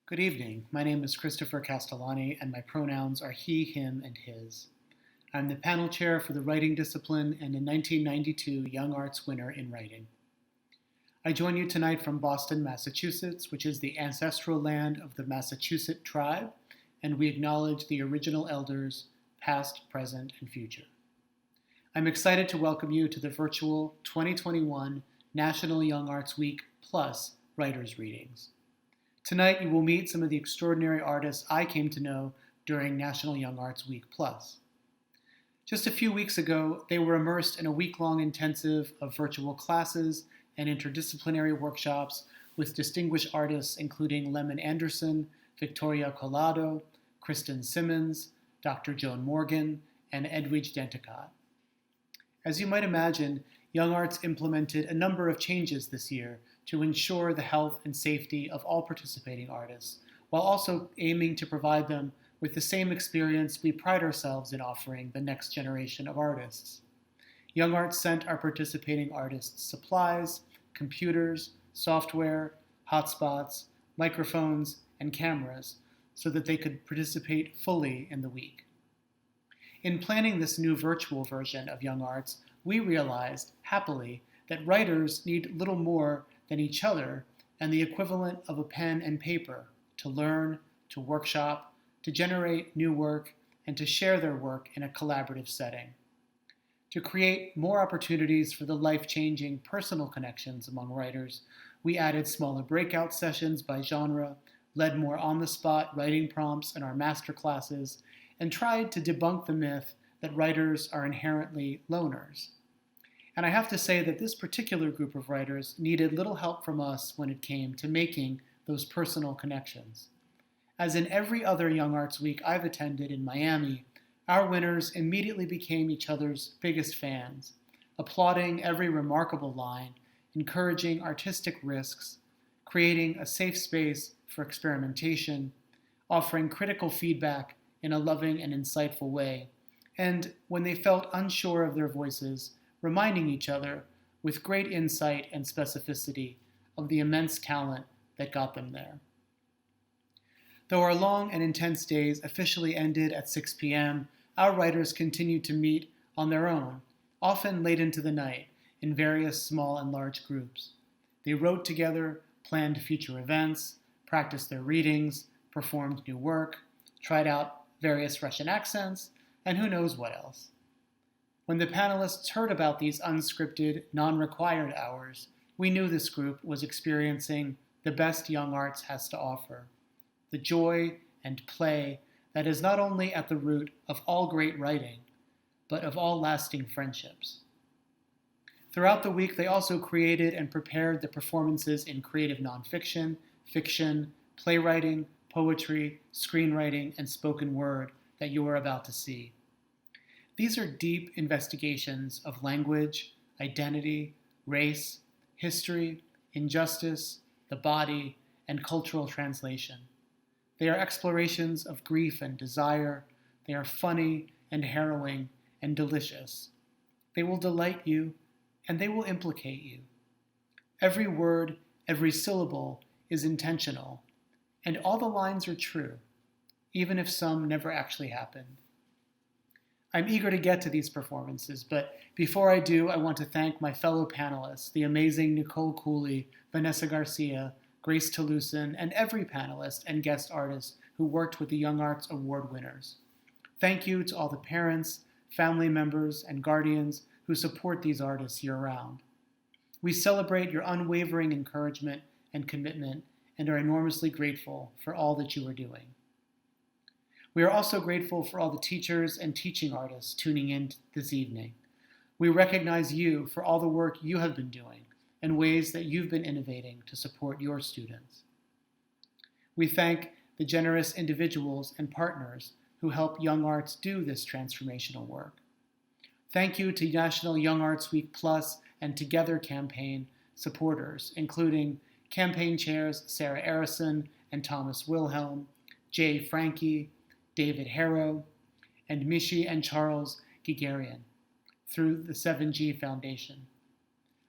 Good evening. My name is Christopher Castellani, and my pronouns are he, him, and his. I'm the panel chair for the writing discipline and a 1992 Young Arts winner in writing. I join you tonight from Boston, Massachusetts, which is the ancestral land of the Massachusetts tribe, and we acknowledge the original elders, past, present, and future. I'm excited to welcome you to the virtual 2021 National Young Arts Week Plus Writers Readings. Tonight, you will meet some of the extraordinary artists I came to know during National Young Arts Week Plus. Just a few weeks ago, they were immersed in a week-long intensive of virtual classes and interdisciplinary workshops with distinguished artists including Lemon Anderson, Victoria Collado, Kristen Simmons, Dr. Joan Morgan, and Edwidge Denticott. As you might imagine, Young Arts implemented a number of changes this year to ensure the health and safety of all participating artists, while also aiming to provide them with the same experience we pride ourselves in offering the next generation of artists. Young Arts sent our participating artists supplies, computers, software, hotspots, microphones, and cameras so that they could participate fully in the week. In planning this new virtual version of Young Arts, we realized, happily, that writers need little more than each other and the equivalent of a pen and paper to learn, to workshop, to generate new work, and to share their work in a collaborative setting. To create more opportunities for the life-changing personal connections among writers, we added smaller breakout sessions by genre, led more on-the-spot writing prompts in our master classes, and tried to debunk the myth that writers are inherently loners. And I have to say that this particular group of writers needed little help from us when it came to making those personal connections. As in every other Young Arts Week I've attended in Miami, our winners immediately became each other's biggest fans, applauding every remarkable line, encouraging artistic risks, creating a safe space for experimentation, offering critical feedback in a loving and insightful way, and when they felt unsure of their voices, reminding each other with great insight and specificity of the immense talent that got them there. Though our long and intense days officially ended at 6 p.m., our writers continued to meet on their own, often late into the night, in various small and large groups. They wrote together, planned future events, practiced their readings, performed new work, tried out various Russian accents, and who knows what else. When the panelists heard about these unscripted, non-required hours, we knew this group was experiencing the best Young Arts has to offer, the joy and play that is not only at the root of all great writing, but of all lasting friendships. Throughout the week, they also created and prepared the performances in creative nonfiction, fiction, playwriting, poetry, screenwriting, and spoken word that you are about to see. These are deep investigations of language, identity, race, history, injustice, the body, and cultural translation. They are explorations of grief and desire. They are funny and harrowing and delicious. They will delight you, and they will implicate you. Every word, every syllable is intentional, and all the lines are true, even if some never actually happened. I'm eager to get to these performances, but before I do, I want to thank my fellow panelists, the amazing Nicole Cooley, Vanessa Garcia, Grace Toulousan, and every panelist and guest artist who worked with the Young Arts Award winners. Thank you to all the parents, family members, and guardians who support these artists year-round. We celebrate your unwavering encouragement and commitment and are enormously grateful for all that you are doing. We are also grateful for all the teachers and teaching artists tuning in this evening. We recognize you for all the work you have been doing and ways that you've been innovating to support your students. We thank the generous individuals and partners who help Young Arts do this transformational work. Thank you to National Young Arts Week Plus and Together campaign supporters, including campaign chairs Sarah Arison and Thomas Wilhelm, Jay Frankie, David Harrow, and Mishi and Charles Gigarian through the 7G Foundation.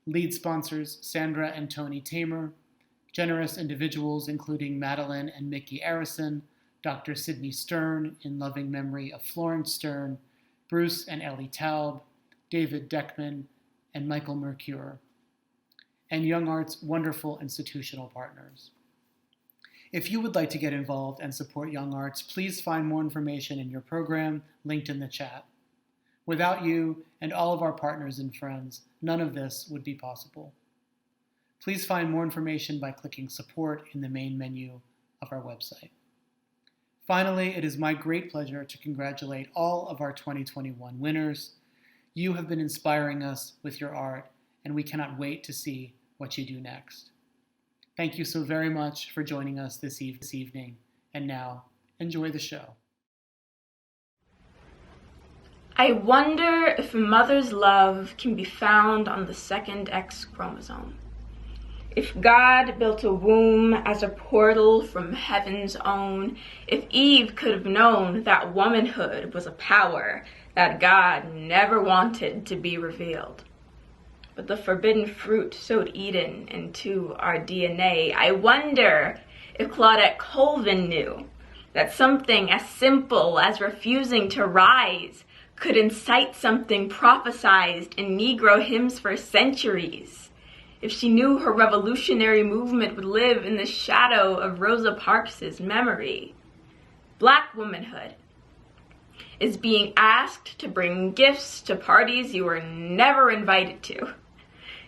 Lead sponsors Sandra and Tony Tamer, Generous individuals including Madelyn and Mickey Arison, Dr. Sidney Stern in loving memory of Florence Stern, Bruce and Ellie Taub, David Deckman, and Michael Mercure, and YoungArts' wonderful institutional partners. If you would like to get involved and support YoungArts, please find more information in your program linked in the chat. Without you and all of our partners and friends, none of this would be possible. Please find more information by clicking support in the main menu of our website. Finally, it is my great pleasure to congratulate all of our 2021 winners. You have been inspiring us with your art, and we cannot wait to see what you do next. Thank you so very much for joining us this evening, and now, enjoy the show. I wonder if a mother's love can be found on the second X chromosome. If God built a womb as a portal from heaven's own, if Eve could have known that womanhood was a power that God never wanted to be revealed. But the forbidden fruit sowed Eden into our DNA. I wonder if Claudette Colvin knew that something as simple as refusing to rise could incite something prophesized in Negro hymns for centuries. If she knew her revolutionary movement would live in the shadow of Rosa Parks' memory. Black womanhood is being asked to bring gifts to parties you were never invited to.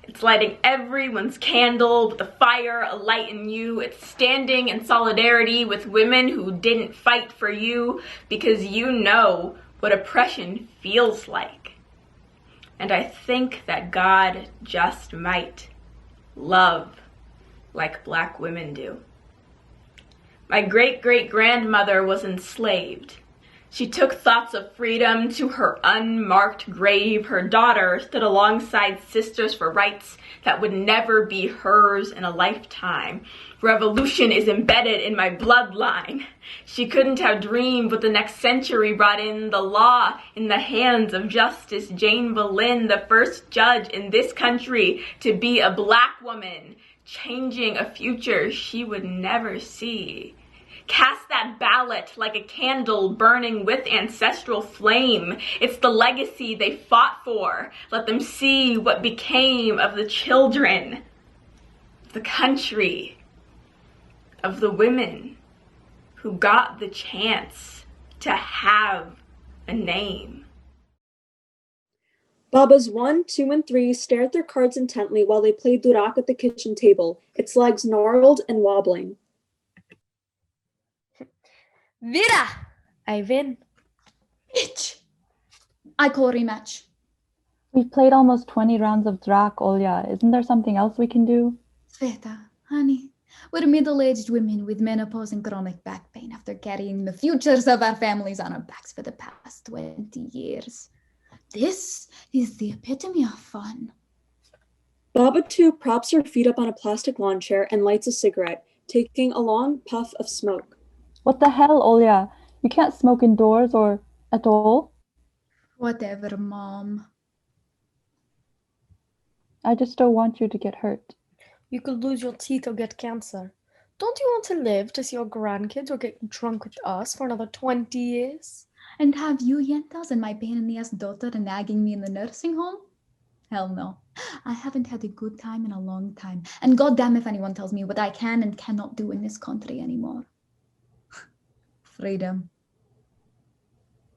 It's lighting everyone's candle with a fire alight in you. It's standing in solidarity with women who didn't fight for you because you know what oppression feels like. And I think that God just might love like Black women do. My great-great-grandmother was enslaved. She took thoughts of freedom to her unmarked grave. Her daughter stood alongside sisters for rights that would never be hers in a lifetime. Revolution is embedded in my bloodline. She couldn't have dreamed what the next century brought in. The law in the hands of Justice Jane Boleyn, the first judge in this country to be a Black woman, changing a future she would never see. Cast that ballot like a candle burning with ancestral flame. It's the legacy they fought for. Let them see what became of the children, the country, of the women who got the chance to have a name. Babas 1, 2, and 3 stare at their cards intently while they play durak at the kitchen table, its legs gnarled and wobbling. Vira! I win. Itch! I call rematch. We've played almost 20 rounds of Drak, Olya. Isn't there something else we can do? Sveta, honey, we're middle-aged women with menopause and chronic back pain after carrying the futures of our families on our backs for the past 20 years. This is the epitome of fun. Baba 2 props her feet up on a plastic lawn chair and lights a cigarette, taking a long puff of smoke. What the hell, Olya? You can't smoke indoors or at all? Whatever, Mom. I just don't want you to get hurt. You could lose your teeth or get cancer. Don't you want to live to see your grandkids or get drunk with us for another 20 years? And have you yentas and my pain-in-the-ass daughter nagging me in the nursing home? Hell no. I haven't had a good time in a long time. And goddamn if anyone tells me what I can and cannot do in this country anymore. Freedom.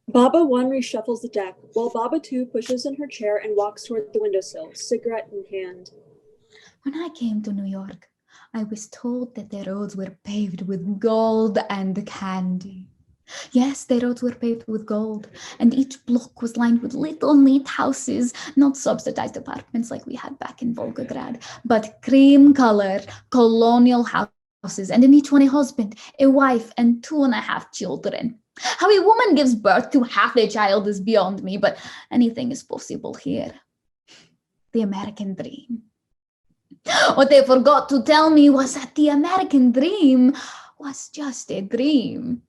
Baba 1 reshuffles the deck, while Baba 2 pushes in her chair and walks toward the windowsill, cigarette in hand. When I came to New York, I was told that the roads were paved with gold and candy. Yes, the roads were paved with gold, and each block was lined with little neat houses, not subsidized apartments like we had back in Volgograd, but cream-colored colonial houses, and in each one a husband, a wife, and 2.5 children. How a woman gives birth to half a child is beyond me, but anything is possible here. The American dream. What they forgot to tell me was that the American dream was just a dream.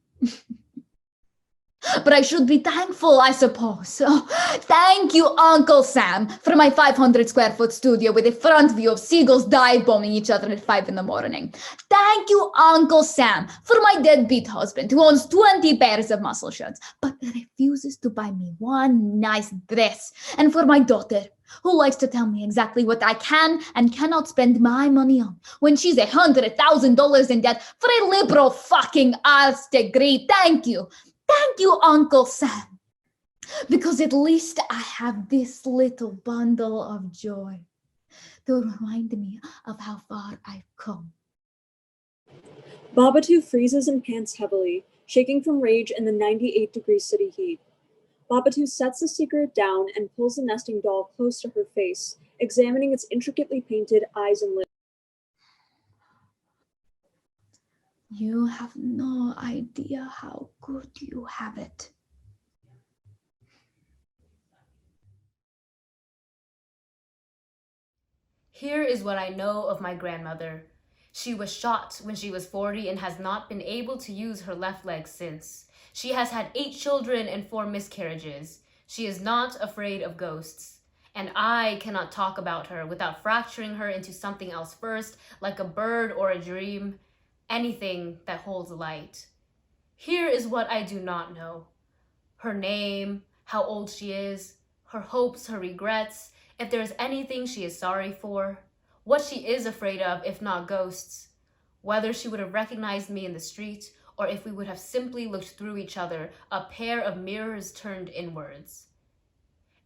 But I should be thankful, I suppose. Oh, thank you, Uncle Sam, for my 500 square foot studio with a front view of seagulls dive bombing each other at 5 in the morning. Thank you, Uncle Sam, for my deadbeat husband who owns 20 pairs of muscle shirts, but refuses to buy me one nice dress. And for my daughter, who likes to tell me exactly what I can and cannot spend my money on when she's $100,000 in debt for a liberal fucking arts degree. Thank you. Thank you, Uncle Sam. Because at least I have this little bundle of joy to remind me of how far I've come. Babatu freezes and pants heavily, shaking from rage in the 98-degree city heat. Babatu sets the cigarette down and pulls the nesting doll close to her face, examining its intricately painted eyes and lips. You have no idea how good you have it. Here is what I know of my grandmother. She was shot when she was 40 and has not been able to use her left leg since. She has had 8 children and 4 miscarriages. She is not afraid of ghosts. And I cannot talk about her without fracturing her into something else first, like a bird or a dream, anything that holds light. Here is what I do not know. Her name, how old she is, her hopes, her regrets, if there is anything she is sorry for, what she is afraid of if not ghosts, whether she would have recognized me in the street or if we would have simply looked through each other, a pair of mirrors turned inwards.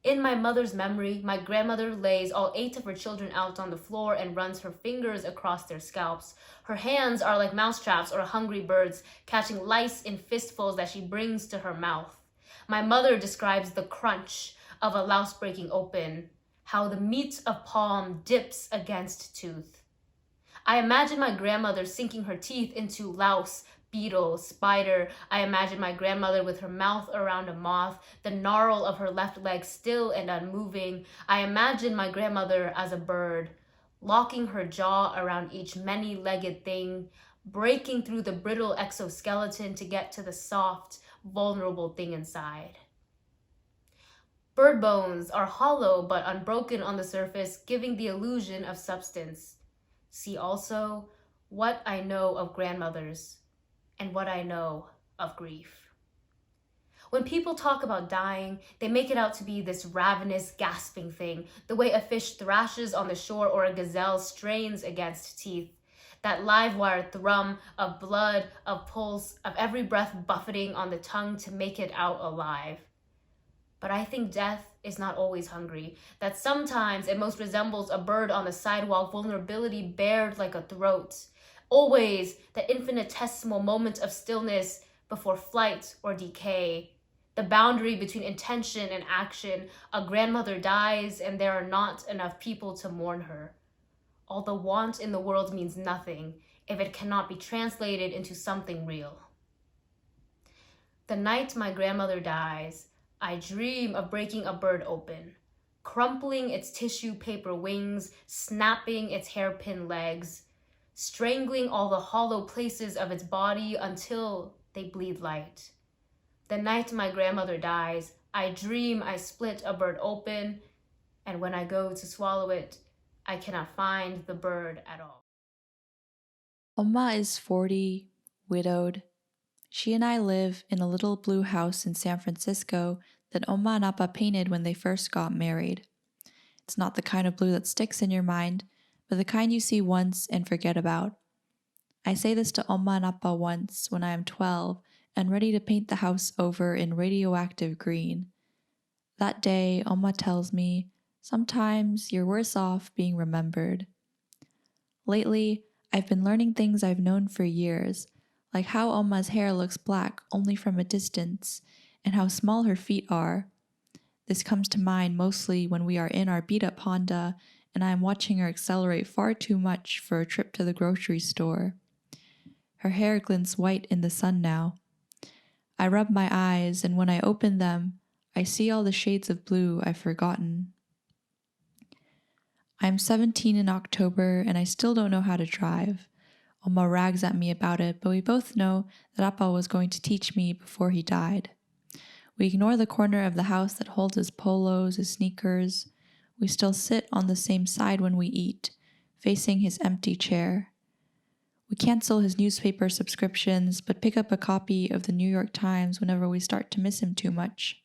In my mother's memory, my grandmother lays all 8 of her children out on the floor and runs her fingers across their scalps. Her hands are like mousetraps or hungry birds, catching lice in fistfuls that she brings to her mouth. My mother describes the crunch of a louse breaking open, how the meat of palm dips against tooth. I imagine my grandmother sinking her teeth into louse, beetle, spider. I imagine my grandmother with her mouth around a moth, the gnarl of her left leg still and unmoving. I imagine my grandmother as a bird, locking her jaw around each many-legged thing, breaking through the brittle exoskeleton to get to the soft, vulnerable thing inside. Bird bones are hollow but unbroken on the surface, giving the illusion of substance. See also what I know of grandmothers and what I know of grief. When people talk about dying, they make it out to be this ravenous, gasping thing, the way a fish thrashes on the shore or a gazelle strains against teeth. That live wire thrum of blood, of pulse, of every breath buffeting on the tongue to make it out alive. But I think death is not always hungry, that sometimes it most resembles a bird on the sidewalk, vulnerability bared like a throat. Always the infinitesimal moment of stillness before flight or decay. The boundary between intention and action. A grandmother dies and there are not enough people to mourn her. All the want in the world means nothing if it cannot be translated into something real. The night my grandmother dies, I dream of breaking a bird open, crumpling its tissue paper wings, snapping its hairpin legs, strangling all the hollow places of its body until they bleed light. The night my grandmother dies, I dream I split a bird open, and when I go to swallow it, I cannot find the bird at all. Oma is 40, widowed. She and I live in a little blue house in San Francisco that Oma and Appa painted when they first got married. It's not the kind of blue that sticks in your mind, but the kind you see once and forget about. I say this to Oma and Appa once when I am 12 and ready to paint the house over in radioactive green. That day, Oma tells me, sometimes you're worse off being remembered. Lately, I've been learning things I've known for years, like how Oma's hair looks black only from a distance, and how small her feet are. This comes to mind mostly when we are in our beat-up Honda and I am watching her accelerate far too much for a trip to the grocery store. Her hair glints white in the sun now. I rub my eyes, and when I open them, I see all the shades of blue I've forgotten. I'm 17 in October, and I still don't know how to drive. Oma rags at me about it, but we both know that Appa was going to teach me before he died. We ignore the corner of the house that holds his polos, his sneakers. We still sit on the same side when we eat, facing his empty chair. We cancel his newspaper subscriptions, but pick up a copy of the New York Times whenever we start to miss him too much.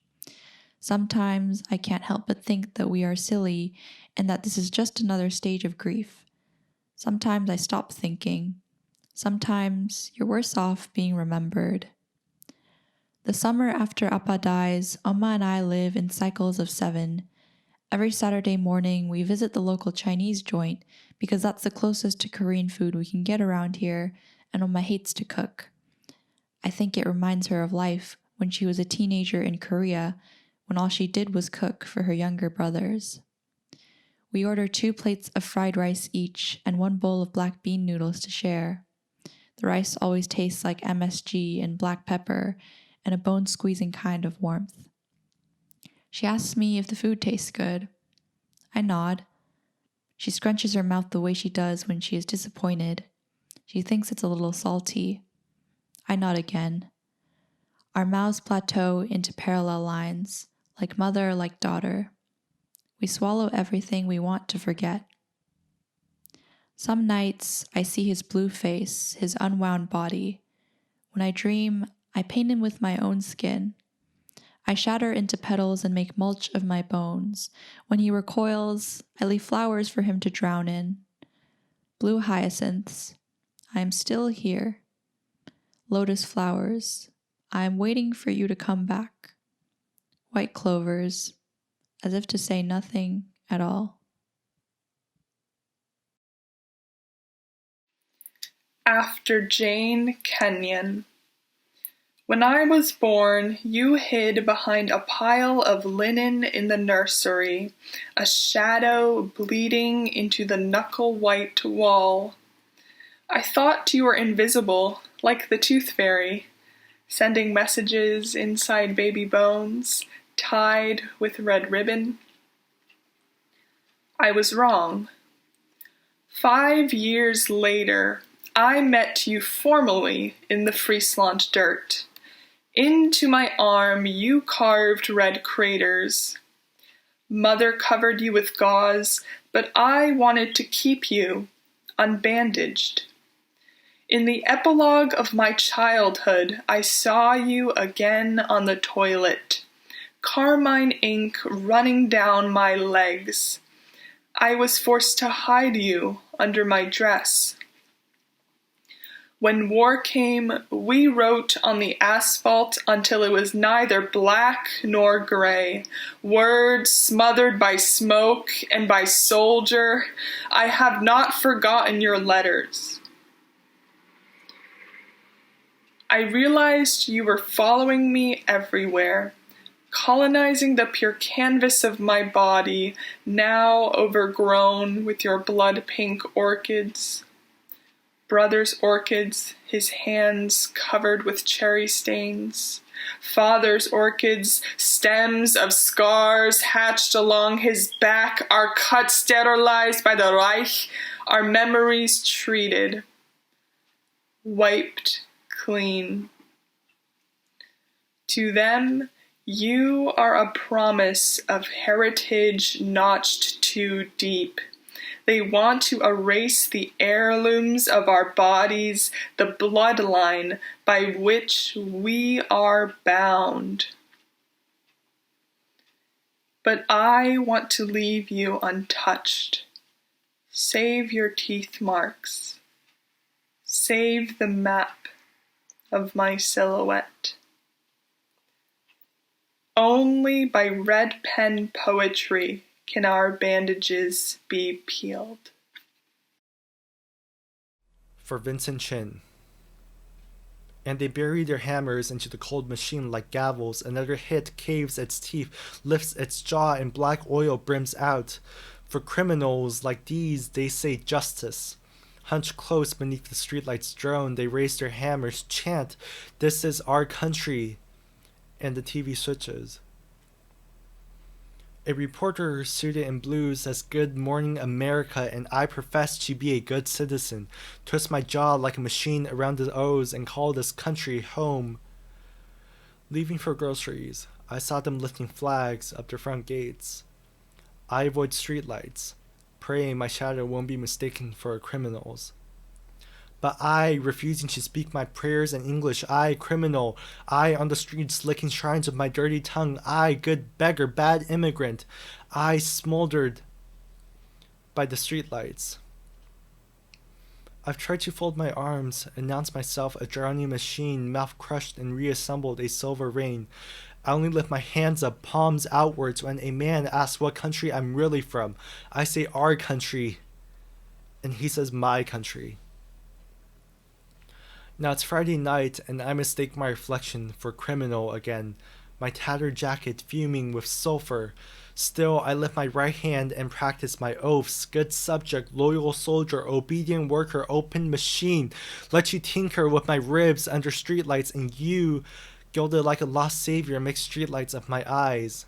Sometimes I can't help but think that we are silly and that this is just another stage of grief. Sometimes I stop thinking. Sometimes you're worse off being remembered. The summer after Appa dies, Amma and I live in cycles of 7. Every Saturday morning, we visit the local Chinese joint because that's the closest to Korean food we can get around here, and Amma hates to cook. I think it reminds her of life when she was a teenager in Korea, when all she did was cook for her younger brothers. We order 2 plates of fried rice each and 1 bowl of black bean noodles to share. The rice always tastes like MSG and black pepper and a bone-squeezing kind of warmth. She asks me if the food tastes good. I nod. She scrunches her mouth the way she does when she is disappointed. She thinks it's a little salty. I nod again. Our mouths plateau into parallel lines, like mother, like daughter. We swallow everything we want to forget. Some nights, I see his blue face, his unwound body. When I dream, I paint him with my own skin. I shatter into petals and make mulch of my bones. When he recoils, I leave flowers for him to drown in. Blue hyacinths. I am still here. Lotus flowers. I am waiting for you to come back. White clovers, as if to say nothing at all. After Jane Kenyon. When I was born, you hid behind a pile of linen in the nursery, a shadow bleeding into the knuckle-white wall. I thought you were invisible, like the tooth fairy, sending messages inside baby bones, tied with red ribbon. I was wrong. 5 years later, I met you formally in the Friesland dirt. Into my arm you carved red craters. Mother covered you with gauze, but I wanted to keep you unbandaged. In the epilogue of my childhood, I saw you again on the toilet, carmine ink running down my legs. I was forced to hide you under my dress. When war came, we wrote on the asphalt until it was neither black nor gray. Words smothered by smoke and by soldier. I have not forgotten your letters. I realized you were following me everywhere, colonizing the pure canvas of my body, now overgrown with your blood-pink orchids. Brother's orchids, his hands covered with cherry stains. Father's orchids, stems of scars hatched along his back, our cuts sterilized by the Reich, our memories treated, wiped clean. To them, you are a promise of heritage notched too deep. They want to erase the heirlooms of our bodies, the bloodline by which we are bound. But I want to leave you untouched. Save your teeth marks. Save the map of my silhouette. Only by red pen poetry can our bandages be peeled. For Vincent Chin. And they bury their hammers into the cold machine like gavels. Another hit caves its teeth, lifts its jaw, and black oil brims out. For criminals like these, they say justice. Hunched close beneath the streetlight's drone, they raise their hammers, chant, "This is our country," and the TV switches. A reporter suited in blue says, "Good morning, America," and I profess to be a good citizen. Twist my jaw like a machine around the O's and call this country home. Leaving for groceries, I saw them lifting flags up their front gates. I avoid streetlights, praying my shadow won't be mistaken for a criminal's. But I, refusing to speak my prayers in English, I, criminal, I on the streets licking shrines with my dirty tongue, I, good beggar, bad immigrant, I smoldered by the streetlights. I've tried to fold my arms, announce myself a drowning machine, mouth crushed and reassembled a silver rain. I only lift my hands up, palms outwards, when a man asks what country I'm really from. I say our country, and he says my country. Now it's Friday night, and I mistake my reflection for criminal again, my tattered jacket fuming with sulfur. Still, I lift my right hand and practice my oaths. Good subject, loyal soldier, obedient worker, open machine. Let you tinker with my ribs under streetlights, and you, gilded like a lost savior, make streetlights of my eyes.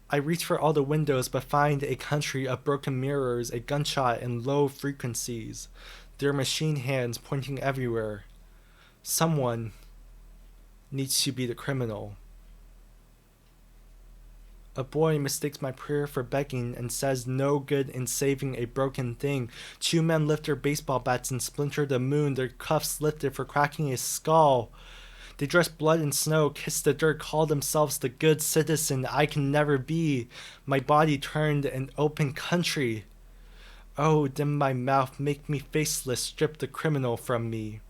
I reach for all the windows, but find a country of broken mirrors, a gunshot and low frequencies. Their machine hands pointing everywhere. Someone needs to be the criminal. A boy mistakes my prayer for begging and says no good in saving a broken thing. Two men lift their baseball bats and splinter the moon, their cuffs lifted for cracking a skull. They dress blood and snow, kiss the dirt, call themselves the good citizen I can never be. My body turned an open country. Oh, dim my mouth, make me faceless, strip the criminal from me.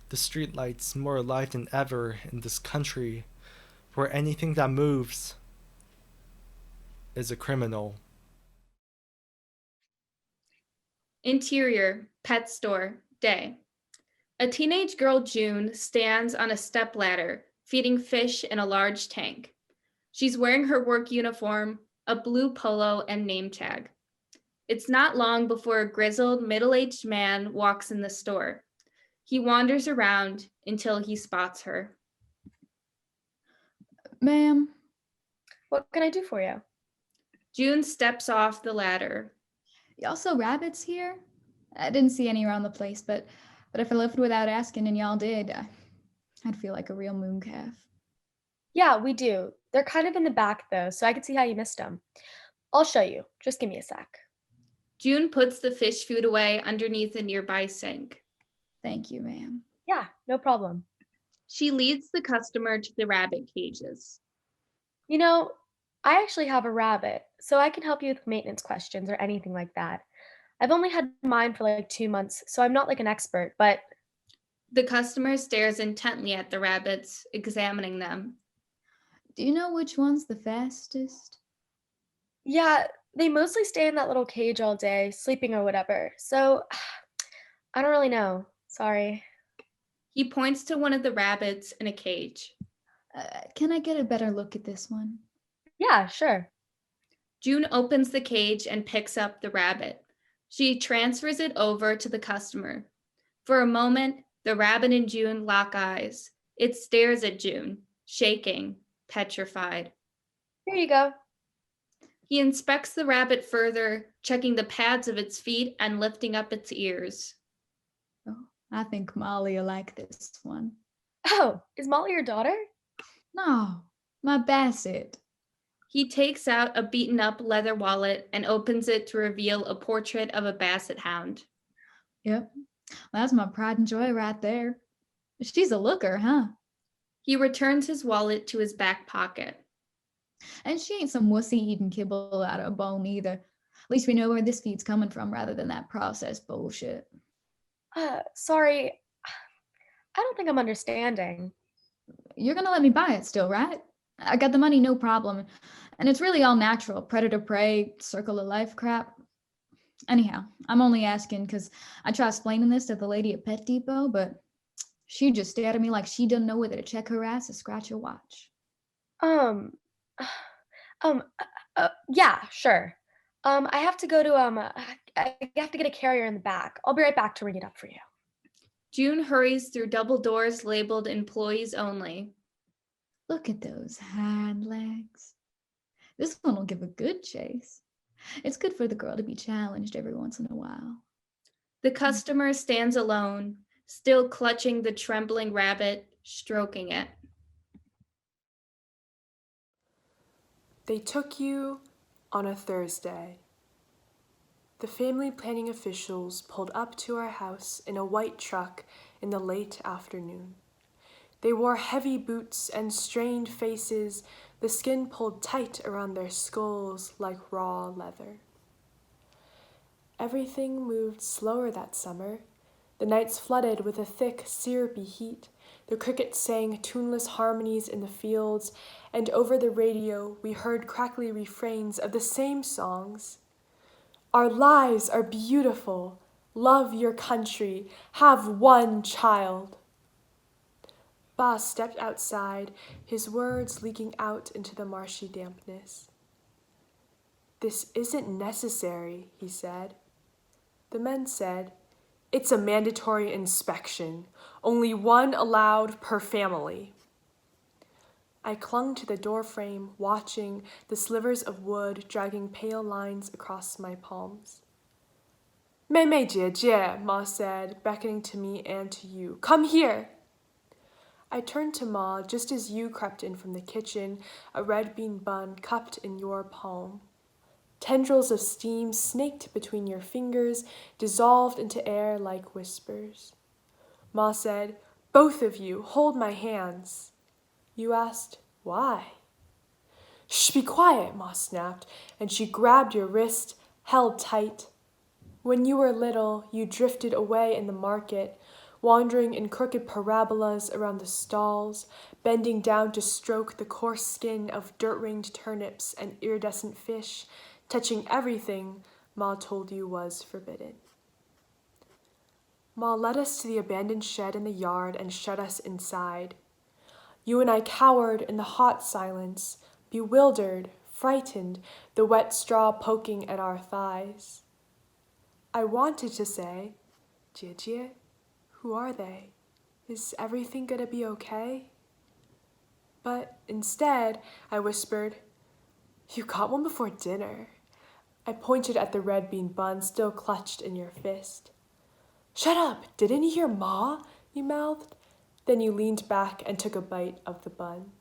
The streetlights more alive than ever in this country, where anything that moves is a criminal. Interior, pet store, day. A teenage girl, June, stands on a stepladder, feeding fish in a large tank. She's wearing her work uniform, a blue polo, and name tag. It's not long before a grizzled, middle-aged man walks in the store. He wanders around until he spots her. Ma'am, What can I do for you? June steps off the ladder. y'all sell rabbits here? I didn't see any around the place, but if I lived without asking and y'all did, I'd feel like a real mooncalf. Yeah, we do. They're kind of in the back, though, so I can see how you missed them. I'll show you. Just give me a sec. June puts the fish food away underneath a nearby sink. Thank you, ma'am. Yeah, no problem. She leads the customer to the rabbit cages. You know, I actually have a rabbit, so I can help you with maintenance questions or anything like that. I've only had mine for like 2 months, so I'm not like an expert, but The customer stares intently at the rabbits, examining them. Do you know which one's the fastest? yeah, they mostly stay in that little cage all day, sleeping or whatever. So I don't really know. Sorry. He points to one of the rabbits in a cage. Can I get a better look at this one? Yeah, sure. June opens the cage and picks up the rabbit. She transfers it over to the customer. For a moment, the rabbit and June lock eyes. It stares at June, shaking, petrified. Here you go. He inspects the rabbit further, checking the pads of its feet and lifting up its ears. Oh, I think Molly'll like this one. Oh, is Molly your daughter? No, my Basset. He takes out a beaten-up leather wallet and opens it to reveal a portrait of a basset hound. Yep, that's my pride and joy right there. She's a looker, huh? He returns his wallet to his back pocket. And she ain't some wussy eating kibble out of a bone either. At least we know where this feed's coming from rather than that processed bullshit. Sorry. I don't think I'm understanding. You're gonna let me buy it still, right? I got the money, no problem. And it's really all natural. Predator-prey, circle of life crap. Anyhow, I'm only asking because I tried explaining this to the lady at Pet Depot, but she just stared at me like she doesn't know whether to check her ass or scratch her watch. Yeah, sure. I have to go to, I have to get a carrier in the back. I'll be right back to ring it up for you. June hurries through double doors labeled employees only. Look at those hind legs. This one will give a good chase. It's good for the girl to be challenged every once in a while. The customer stands alone, still clutching the trembling rabbit, stroking it. They took you on a Thursday. The family planning officials pulled up to our house in a white truck in the late afternoon. They wore heavy boots and strained faces, the skin pulled tight around their skulls like raw leather. Everything moved slower that summer. The nights flooded with a thick, syrupy heat. The crickets sang tuneless harmonies in the fields, and over the radio we heard crackly refrains of the same songs. Our lives are beautiful. Love your country. Have one child. Ba stepped outside, his words leaking out into the marshy dampness. This isn't necessary, he said. The men said, it's a mandatory inspection. Only one allowed per family. I clung to the doorframe, watching the slivers of wood dragging pale lines across my palms. 妹妹姐姐, Ma said, beckoning to me and to you. Come here. I turned to Ma just as you crept in from the kitchen, a red bean bun cupped in your palm. Tendrils of steam snaked between your fingers, dissolved into air like whispers. Ma said, both of you, hold my hands. You asked, why? Shh, be quiet, Ma snapped, and she grabbed your wrist, held tight. When you were little, you drifted away in the market, wandering in crooked parabolas around the stalls, bending down to stroke the coarse skin of dirt-ringed turnips and iridescent fish, touching everything Ma told you was forbidden. Ma led us to the abandoned shed in the yard and shut us inside. You and I cowered in the hot silence, bewildered, frightened, the wet straw poking at our thighs. I wanted to say, 姐姐, who are they? Is everything gonna be okay? But instead, I whispered, you got one before dinner. I pointed at the red bean bun still clutched in your fist. Shut up! Didn't you hear Ma? You mouthed. Then you leaned back and took a bite of the bun.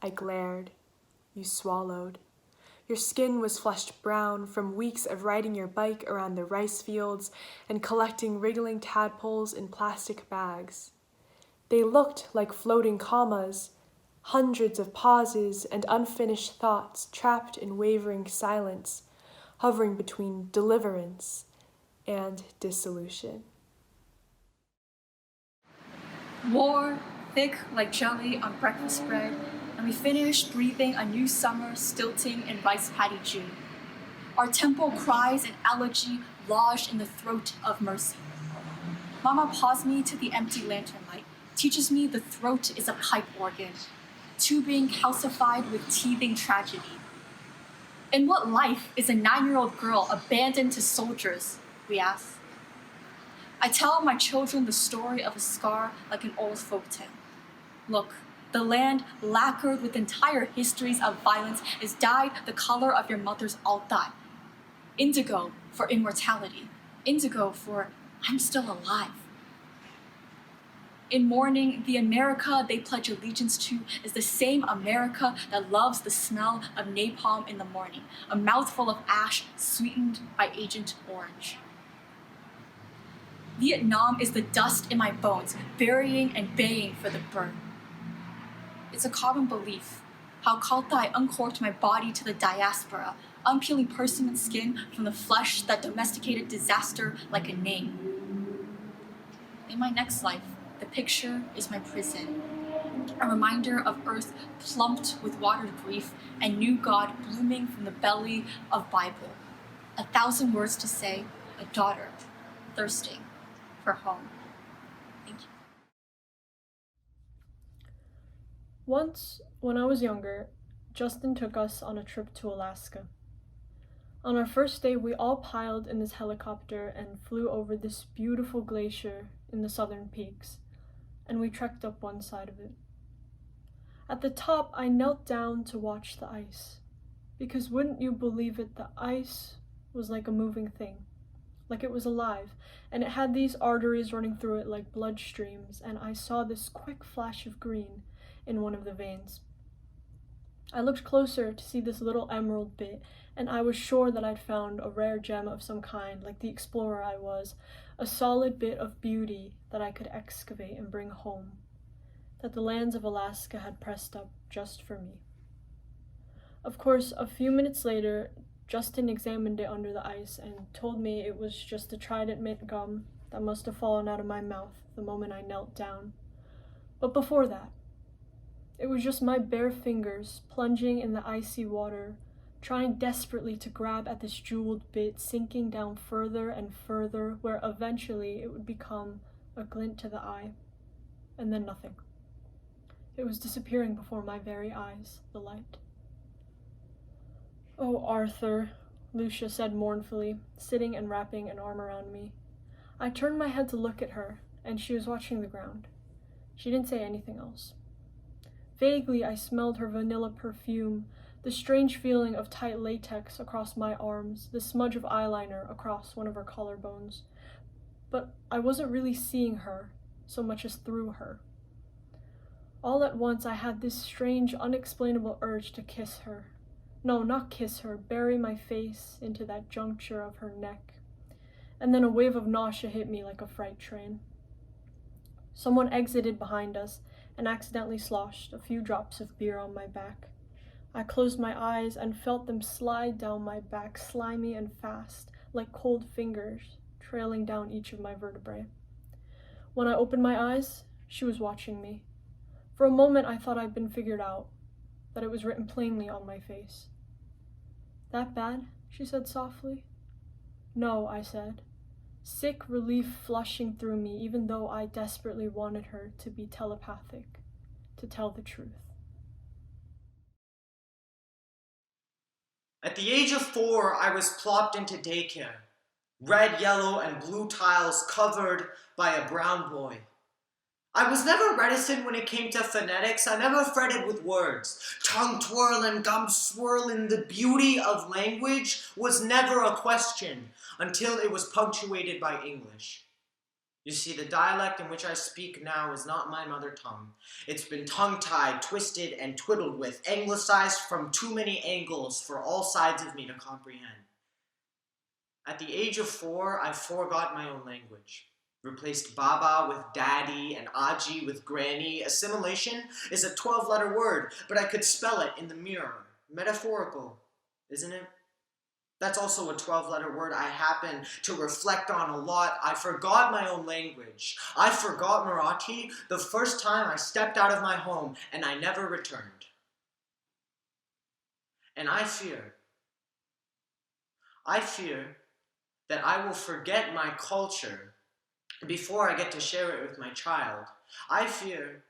I glared. You swallowed. Your skin was flushed brown from weeks of riding your bike around the rice fields and collecting wriggling tadpoles in plastic bags. They looked like floating commas, hundreds of pauses and unfinished thoughts trapped in wavering silence, hovering between deliverance and dissolution. War, thick like jelly on breakfast bread, and we finished breathing a new summer stilting in rice paddy June. Our temple cries and elegy lodged in the throat of mercy. Mama paws me to the empty lantern light, teaches me the throat is a pipe organ, tubing calcified with teething tragedy. In what life is a 9-year-old girl abandoned to soldiers, we ask. I tell my children the story of a scar like an old folktale. Look, the land lacquered with entire histories of violence is dyed the color of your mother's altai. Indigo for immortality. Indigo for I'm still alive. In mourning, the America they pledge allegiance to is the same America that loves the smell of napalm in the morning, a mouthful of ash sweetened by Agent Orange. Vietnam is the dust in my bones, burying and baying for the burn. It's a common belief, how Kaltai uncorked my body to the diaspora, unpeeling persimmon skin from the flesh that domesticated disaster like a name. In my next life, the picture is my prison, a reminder of earth plumped with watered grief and new God blooming from the belly of Bible. 1,000 words to say, a daughter thirsting for home. Thank you. Once, when I was younger, Justin took us on a trip to Alaska. On our first day, we all piled in this helicopter and flew over this beautiful glacier in the southern peaks, and we trekked up one side of it. At the top, I knelt down to watch the ice, because wouldn't you believe it, the ice was like a moving thing, like it was alive, and it had these arteries running through it like blood streams, and I saw this quick flash of green in one of the veins. I looked closer to see this little emerald bit, and I was sure that I'd found a rare gem of some kind, like the explorer I was, a solid bit of beauty that I could excavate and bring home, that the lands of Alaska had pressed up just for me. Of course, a few minutes later, Justin examined it under the ice and told me it was just a trident mint gum that must have fallen out of my mouth the moment I knelt down. But before that, it was just my bare fingers plunging in the icy water, trying desperately to grab at this jeweled bit, sinking down further and further, where eventually it would become a glint to the eye, and then nothing. It was disappearing before my very eyes, the light. "Oh, Arthur," Lucia said mournfully, sitting and wrapping an arm around me. I turned my head to look at her, and she was watching the ground. She didn't say anything else. Vaguely, I smelled her vanilla perfume, the strange feeling of tight latex across my arms, the smudge of eyeliner across one of her collarbones. But I wasn't really seeing her, so much as through her. All at once, I had this strange, unexplainable urge to kiss her. No, not kiss her, bury my face into that juncture of her neck. And then a wave of nausea hit me like a freight train. Someone exited behind us and accidentally sloshed a few drops of beer on my back. I closed my eyes and felt them slide down my back, slimy and fast, like cold fingers trailing down each of my vertebrae. When I opened my eyes, she was watching me. For a moment, I thought I'd been figured out, that it was written plainly on my face. "That bad?" she said softly. "No," I said, sick relief flushing through me, even though I desperately wanted her to be telepathic, to tell the truth. At the age of 4, I was plopped into daycare. Red, yellow, and blue tiles covered by a brown boy. I was never reticent when it came to phonetics. I never fretted with words. Tongue twirling, gum swirling, the beauty of language was never a question until it was punctuated by English. You see, the dialect in which I speak now is not my mother tongue. It's been tongue-tied, twisted, and twiddled with, anglicized from too many angles for all sides of me to comprehend. At the age of 4, I forgot my own language. Replaced Baba with Daddy and Aji with Granny. Assimilation is a 12-letter word, but I could spell it in the mirror. Metaphorical, isn't it? That's also a 12-letter word I happen to reflect on a lot. I forgot my own language. I forgot Marathi the first time I stepped out of my home, and I never returned. And I fear that I will forget my culture before I get to share it with my child. I fear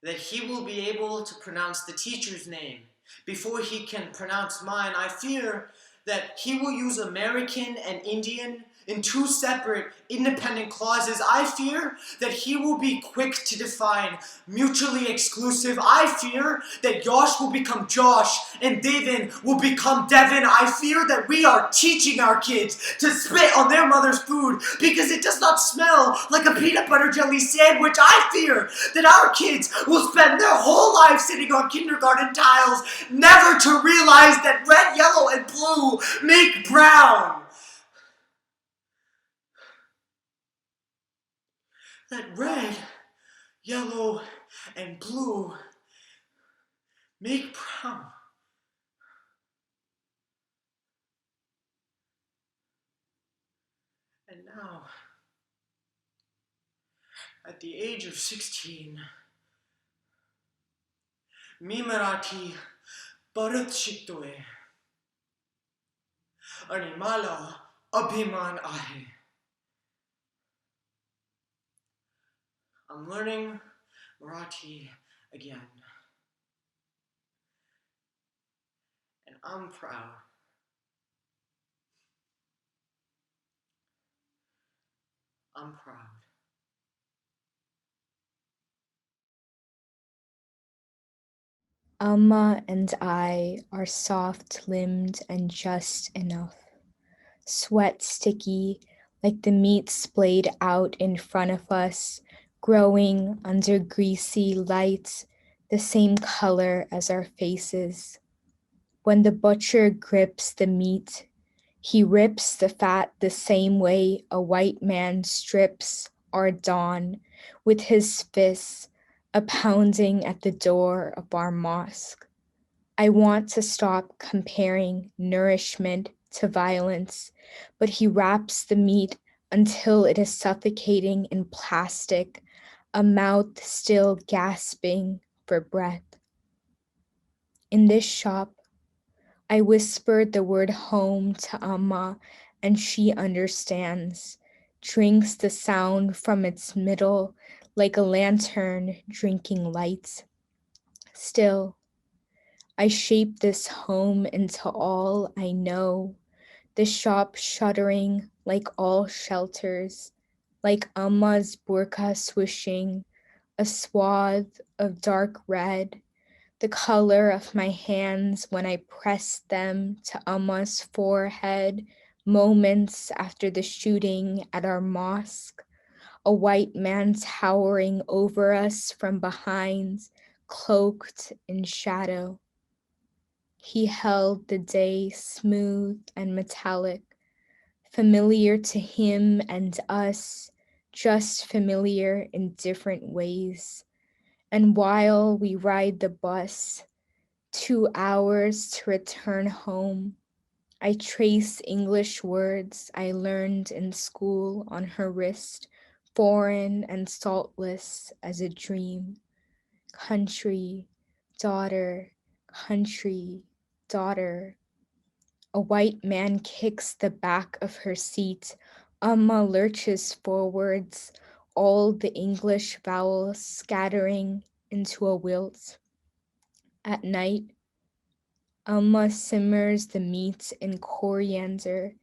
that he will be able to pronounce the teacher's name before he can pronounce mine. I fear that he will use American and Indian in 2 separate, independent clauses. I fear that he will be quick to define mutually exclusive. I fear that Yash will become Josh and Devin will become Devin. I fear that we are teaching our kids to spit on their mother's food because it does not smell like a peanut butter jelly sandwich. I fear that our kids will spend their whole life sitting on kindergarten tiles, never to realize that red, yellow, and blue make brown. That red, yellow, and blue make brown. And now, at the age of 16, मी मराठी परत शिकतोय आणि मला अभिमान आहे. I'm learning Marathi again. And I'm proud. I'm proud. Amma and I are soft-limbed and just enough. Sweat sticky, like the meat splayed out in front of us, growing under greasy lights, the same color as our faces. When the butcher grips the meat, he rips the fat the same way a white man strips our dawn with his fists, a pounding at the door of our mosque. I want to stop comparing nourishment to violence, but he wraps the meat until it is suffocating in plastic, a mouth still gasping for breath. In this shop, I whispered the word home to Amma, and she understands, drinks the sound from its middle like a lantern drinking light. Still, I shape this home into all I know, the shop shuddering like all shelters, like Amma's burqa swishing, a swath of dark red, the color of my hands when I pressed them to Amma's forehead moments after the shooting at our mosque, a white man towering over us from behind, cloaked in shadow. He held the day smooth and metallic, familiar to him and us, just familiar in different ways. And while we ride the bus, 2 hours to return home, I trace English words I learned in school on her wrist, foreign and saltless as a dream. Country, daughter, country, daughter. A white man kicks the back of her seat. Amma lurches forwards, all the English vowels scattering into a wilt. At night, Amma simmers the meat in coriander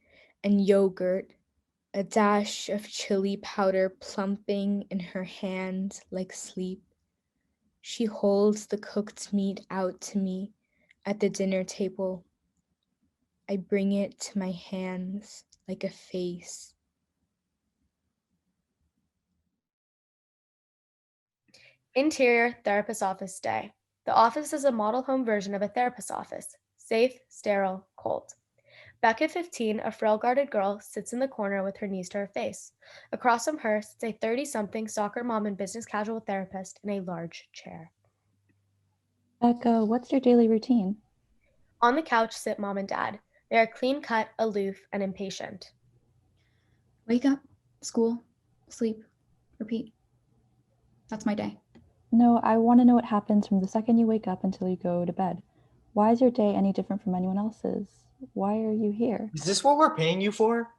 and yogurt, a dash of chili powder plumping in her hand like sleep. She holds the cooked meat out to me at the dinner table. I bring it to my hands like a face. Interior therapist office day. The office is a model home version of a therapist's office. Safe, sterile, cold. Becca, 15, a frail-guarded girl, sits in the corner with her knees to her face. Across from her sits a 30-something soccer mom and business casual therapist in a large chair. Becca, what's your daily routine? On the couch sit mom and dad. They are clean-cut, aloof, and impatient. Wake up, school, sleep, repeat. That's my day. No, I want to know what happens from the second you wake up until you go to bed. Why is your day any different from anyone else's? Why are you here? Is this what we're paying you for?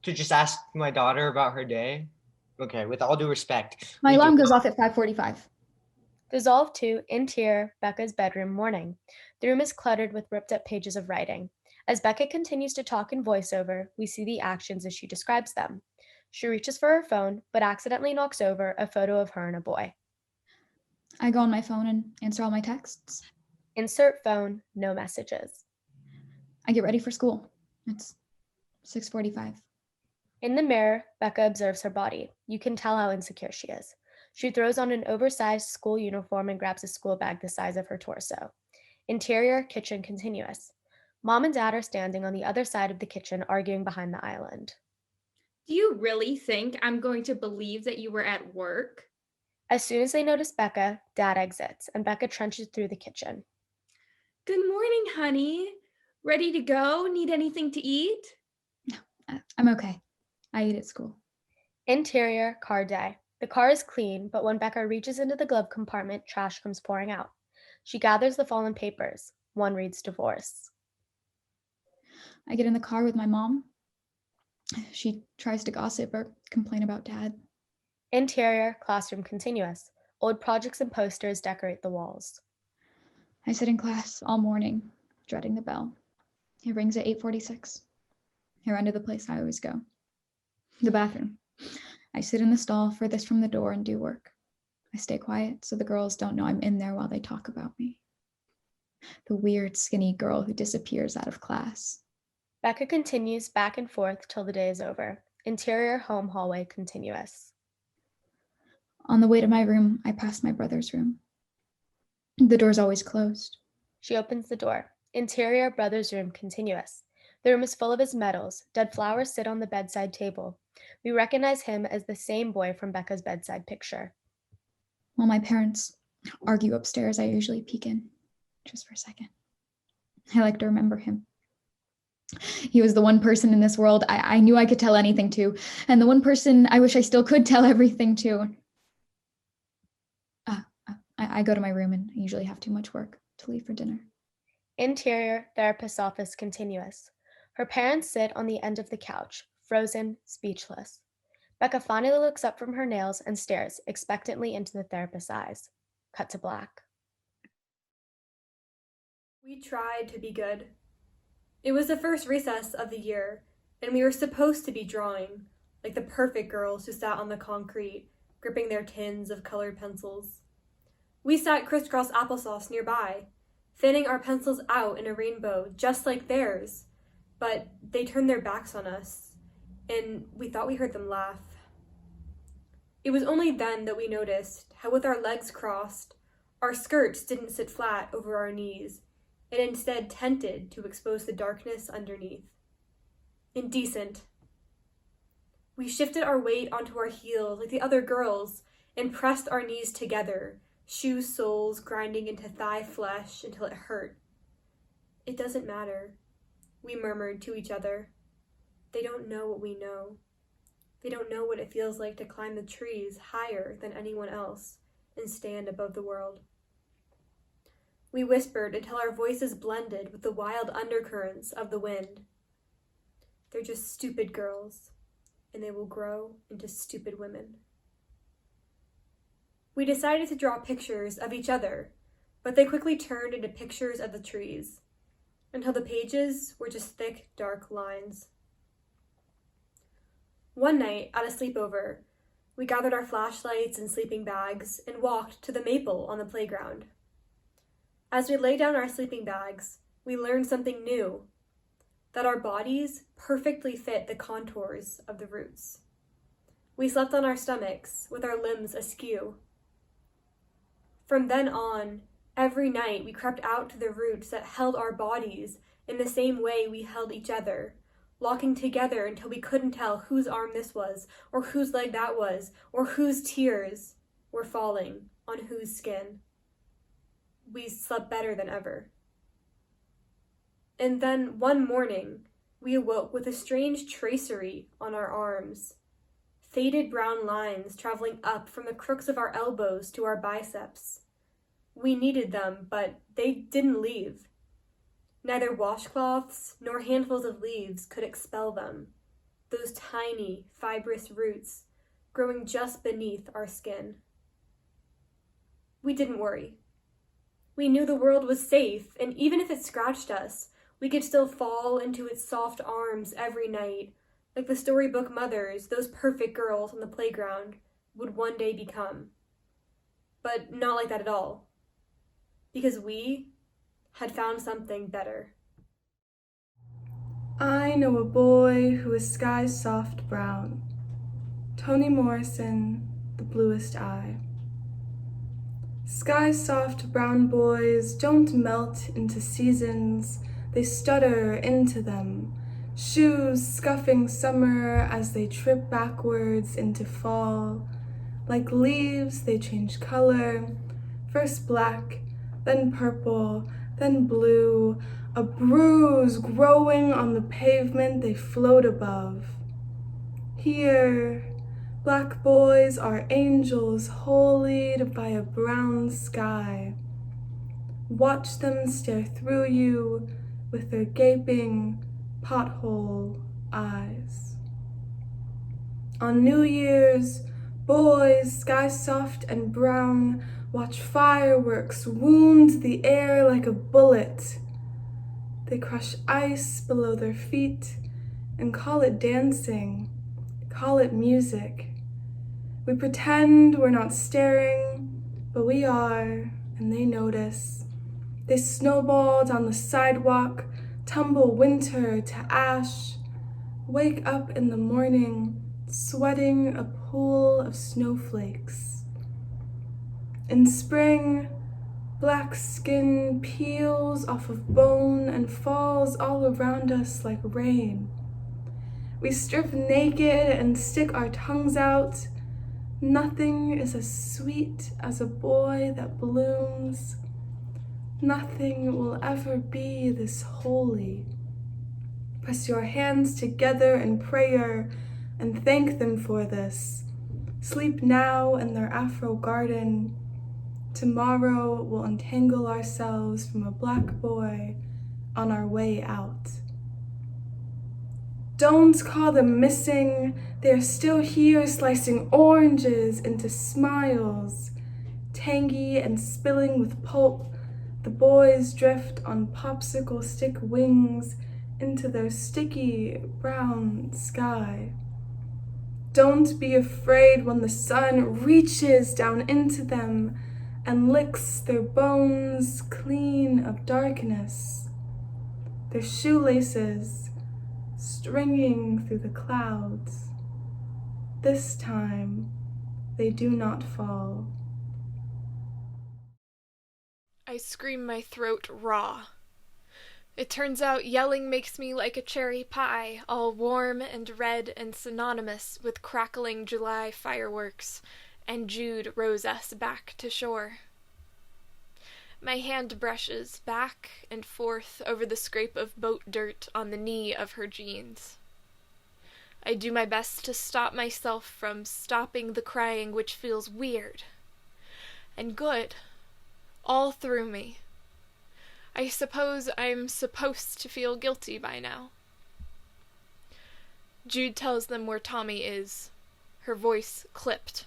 To just ask my daughter about her day? Okay, with all due respect. My alarm goes off at 5:45. Dissolve to interior Becca's bedroom morning. The room is cluttered with ripped up pages of writing. As Becca continues to talk in voiceover, we see the actions as she describes them. She reaches for her phone, but accidentally knocks over a photo of her and a boy. I go on my phone and answer all my texts. Insert phone, no messages. I get ready for school. It's 6:45. In the mirror, Becca observes her body. You can tell how insecure she is. She throws on an oversized school uniform and grabs a school bag the size of her torso. Interior, kitchen continuous. Mom and Dad are standing on the other side of the kitchen, arguing behind the island. Do you really think I'm going to believe that you were at work? As soon as they notice Becca, Dad exits, and Becca trenches through the kitchen. Good morning, honey. Ready to go? Need anything to eat? No, I'm okay. I eat at school. Interior, car day. The car is clean, but when Becca reaches into the glove compartment, trash comes pouring out. She gathers the fallen papers. One reads divorce. I get in the car with my mom. She tries to gossip or complain about Dad. Interior, classroom continuous. Old projects and posters decorate the walls. I sit in class all morning, dreading the bell. It rings at 8:46. I run to the place I always go, the bathroom. I sit in the stall furthest from the door and do work. I stay quiet so the girls don't know I'm in there while they talk about me. The weird, skinny girl who disappears out of class. Becca continues back and forth till the day is over. Interior, home hallway continuous. On the way to my room, I pass my brother's room. The door's always closed. She opens the door. Interior, brother's room continuous. The room is full of his medals. Dead flowers sit on the bedside table. We recognize him as the same boy from Becca's bedside picture. While my parents argue upstairs, I usually peek in, just for a second. I like to remember him. He was the one person in this world I knew I could tell anything to, and the one person I wish I still could tell everything to. I go to my room and I usually have too much work to leave for dinner. Interior, therapist's office continuous. Her parents sit on the end of the couch, frozen, speechless. Becca finally looks up from her nails and stares expectantly into the therapist's eyes. Cut to black. We tried to be good. It was the first recess of the year, and we were supposed to be drawing, like the perfect girls who sat on the concrete, gripping their tins of colored pencils. We sat crisscross applesauce nearby, fanning our pencils out in a rainbow just like theirs, but they turned their backs on us, and we thought we heard them laugh. It was only then that we noticed how with our legs crossed, our skirts didn't sit flat over our knees, and instead tented to expose the darkness underneath. Indecent. We shifted our weight onto our heels like the other girls and pressed our knees together, shoe soles grinding into thigh flesh until it hurt. It doesn't matter, we murmured to each other. They don't know what we know. They don't know what it feels like to climb the trees higher than anyone else and stand above the world. We whispered until our voices blended with the wild undercurrents of the wind. They're just stupid girls, and they will grow into stupid women. We decided to draw pictures of each other, but they quickly turned into pictures of the trees, until the pages were just thick, dark lines. One night, at a sleepover, we gathered our flashlights and sleeping bags and walked to the maple on the playground. As we lay down our sleeping bags, we learned something new, that our bodies perfectly fit the contours of the roots. We slept on our stomachs, with our limbs askew. From then on, every night we crept out to the roots that held our bodies in the same way we held each other, locking together until we couldn't tell whose arm this was, or whose leg that was, or whose tears were falling on whose skin. We slept better than ever. And then one morning, we awoke with a strange tracery on our arms, faded brown lines traveling up from the crooks of our elbows to our biceps. We needed them, but they didn't leave. Neither washcloths nor handfuls of leaves could expel them, those tiny, fibrous roots growing just beneath our skin. We didn't worry. We knew the world was safe, and even if it scratched us, we could still fall into its soft arms every night, like the storybook mothers those perfect girls on the playground would one day become. But not like that at all, because we had found something better. I know a boy who is sky's soft brown, Toni Morrison, the bluest eye. Sky's soft brown boys don't melt into seasons, they stutter into them, shoes scuffing summer as they trip backwards into fall. Like leaves, they change color, first black, then purple, then blue, a bruise growing on the pavement they float above. Here, black boys are angels holied by a brown sky. Watch them stare through you with their gaping, pothole eyes. On New Year's, boys, sky soft and brown, watch fireworks wound the air like a bullet. They crush ice below their feet and call it dancing, call it music. We pretend we're not staring, but we are, and they notice. They snowball down the sidewalk, tumble winter to ash, wake up in the morning, sweating a pool of snowflakes. In spring, Black skin peels off of bone and falls all around us like rain. We strip naked and stick our tongues out. Nothing is as sweet as a boy that blooms. Nothing will ever be this holy. Press your hands together in prayer and thank them for this. Sleep now in their Afro garden. Tomorrow we'll untangle ourselves from a black boy on our way out. Don't call them missing. They are still here slicing oranges into smiles. Tangy and spilling with pulp, the boys drift on popsicle stick wings into their sticky brown sky. Don't be afraid when the sun reaches down into them and licks their bones clean of darkness. Their shoelaces stringing through the clouds. This time, they do not fall. I scream my throat raw. It turns out yelling makes me like a cherry pie, all warm and red and synonymous with crackling July fireworks, and Jude rows us back to shore. My hand brushes back and forth over the scrape of boat dirt on the knee of her jeans. I do my best to stop myself from stopping the crying, which feels weird and good all through me. I suppose I'm supposed to feel guilty by now. Jude tells them where Tommy is, her voice clipped.